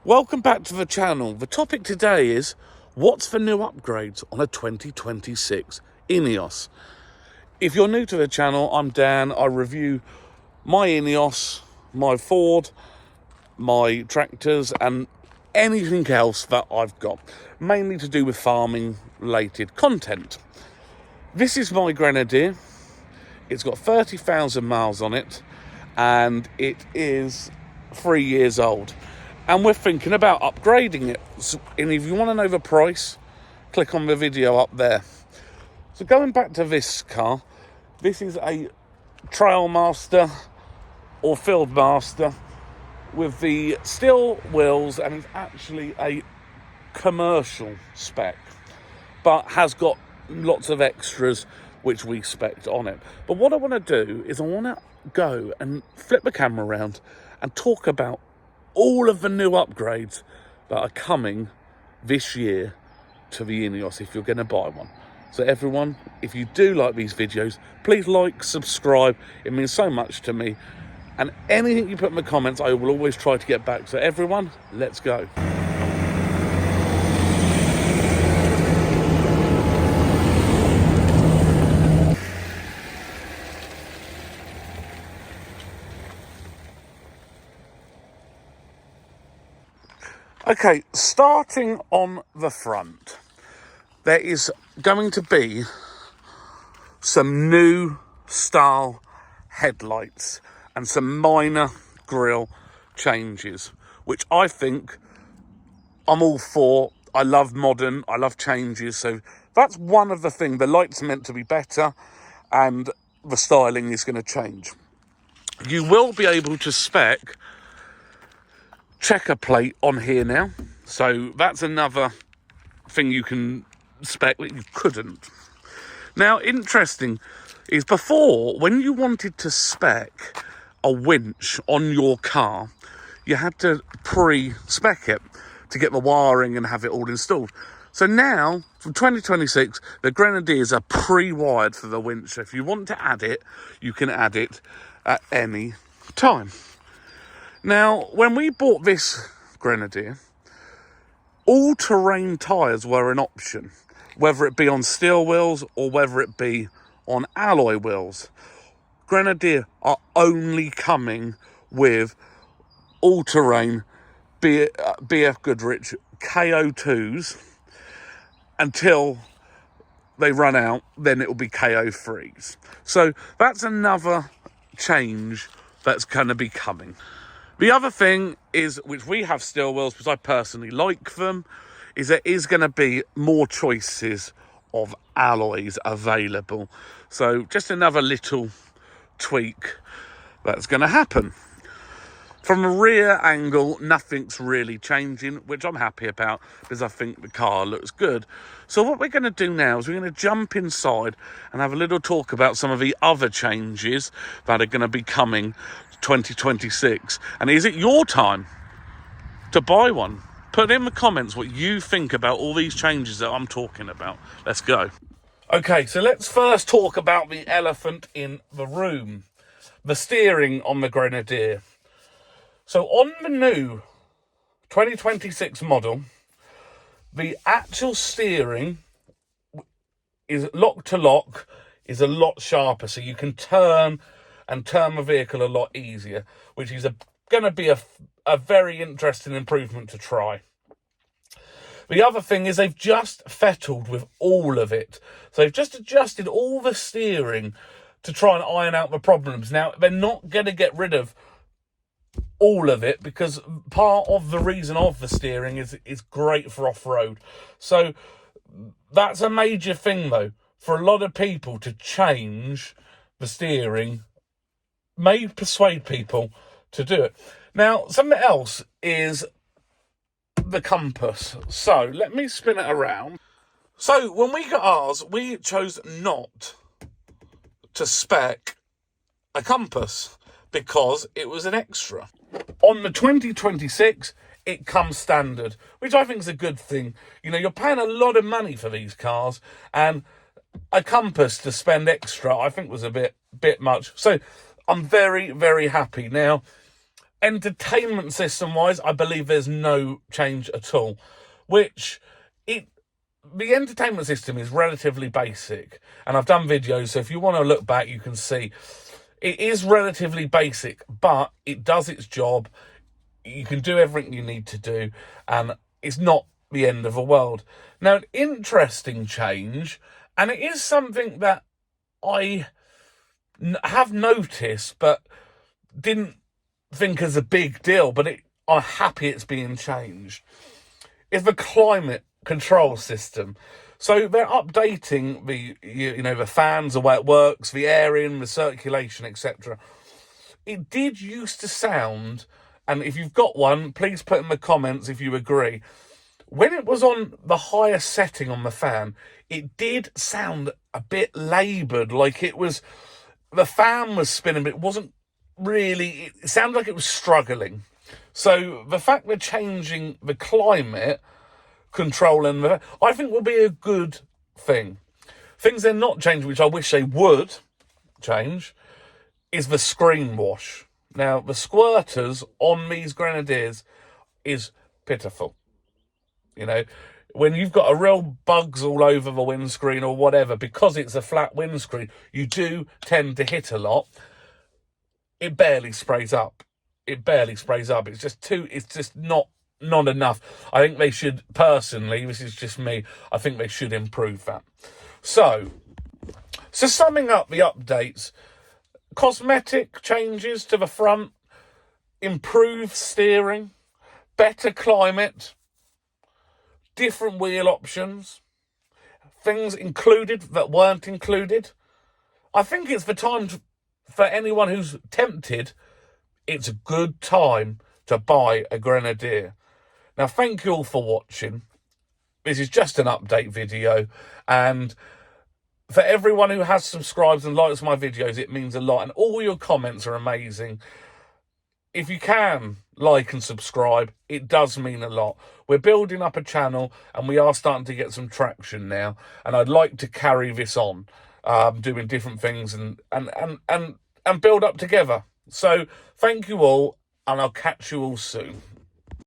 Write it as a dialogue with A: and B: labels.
A: Welcome back to the channel. The topic today is what's the new upgrades on a 2026 INEOS. If you're new to the channel, I'm Dan. I review my INEOS, my Ford, my tractors and anything else that I've got, mainly to do with farming related content. This is my Grenadier. It's got 30,000 miles on it and it is 3 years old. And we're thinking about upgrading it. And if you want to know the price, click on the video up there. So going back to this car, this is a Trailmaster or Fieldmaster with the steel wheels, and it's actually a commercial spec, but has got lots of extras which we spec'd on it. But what I want to do is I want to go and flip the camera around and talk about all of the new upgrades that are coming this year to the INEOS if you're going to buy one. So everyone, if you do like these videos, please like, subscribe. It means so much to me. And anything you put in the comments, I will always try to get back. So everyone, let's go. Okay, starting on the front, there is going to be some new style headlights and some minor grille changes, which I think I'm all for. I love modern, I love changes, so that's one of the things. The light's meant to be better and the styling is going to change. You will be able to spec checker plate on here now, so that's another thing you can spec that you couldn't. Now, interesting is before, when you wanted to spec a winch on your car, you had to pre-spec it to get the wiring and have it all installed. So now, from 2026, the Grenadiers are pre-wired for the winch. So if you want to add it, you can add it at any time. Now, when we bought this Grenadier, all-terrain tyres were an option, whether it be on steel wheels or whether it be on alloy wheels. Grenadier are only coming with all-terrain BF Goodrich KO2s until they run out, then it will be KO3s. So that's another change that's going to be coming. The other thing is, which we have steel wheels because I personally like them, is there is going to be more choices of alloys available. So just another little tweak that's going to happen. From a rear angle, nothing's really changing, which I'm happy about because I think the car looks good. So what we're going to do now is we're going to jump inside and have a little talk about some of the other changes that are going to be coming 2026. And is it your time to buy one? Put in the comments what you think about all these changes that I'm talking about. Let's go. Okay, so let's first talk about the elephant in the room, the steering on the Grenadier. So on the new 2026 model, the actual steering is lock to lock is a lot sharper, so you can turn the vehicle a lot easier, which is going to be a very interesting improvement to try. The other thing is they've just fettled with all of it. So they've just adjusted all the steering to try and iron out the problems. Now, they're not going to get rid of all of it because part of the reason of the steering is great for off-road. So that's a major thing, though, for a lot of people to change the steering may persuade people to do it. Now, something else is the compass. So let me spin it around. So when we got ours, we chose not to spec a compass because it was an extra. On the 2026, it comes standard, which I think is a good thing. You know, you're paying a lot of money for these cars, and a compass to spend extra, I think, was a bit much. So I'm very, very happy. Now, Entertainment system-wise, I believe there's no change at all, which the entertainment system is relatively basic, and I've done videos, so if you want to look back, you can see it is relatively basic, but it does its job. You can do everything you need to do, and it's not the end of the world. Now, an interesting change, and it is something that I have noticed, but didn't think as a big deal, but I'm happy it's being changed, is the climate control system. So they're updating the fans, the way it works, the airing, the circulation, etc. It did used to sound, and if you've got one, please put in the comments if you agree. When it was on the higher setting on the fan, it did sound a bit laboured, like the fan was spinning, but it wasn't really, it sounded like it was struggling. So the fact they're changing the climate control, and I think will be a good thing. Things they're not changing, which I wish they would change, is the screen wash. Now, the squirters on these Grenadiers is pitiful. When you've got a real bugs all over the windscreen or whatever, because it's a flat windscreen, you do tend to hit a lot. It barely sprays up. It's just not enough. I think they should, personally, this is just me, I think they should improve that. So summing up the updates, cosmetic changes to the front, improved steering, better climate, different wheel options, things included that weren't included. I think it's the time for anyone who's tempted, it's a good time to buy a Grenadier. Now, thank you all for watching. This is just an update video, and for everyone who has subscribed and likes my videos, it means a lot, and all your comments are amazing. If you can like and subscribe, it does mean a lot. We're building up a channel, and we are starting to get some traction now, and I'd like to carry this on, doing different things and build up together. So thank you all, and I'll catch you all soon.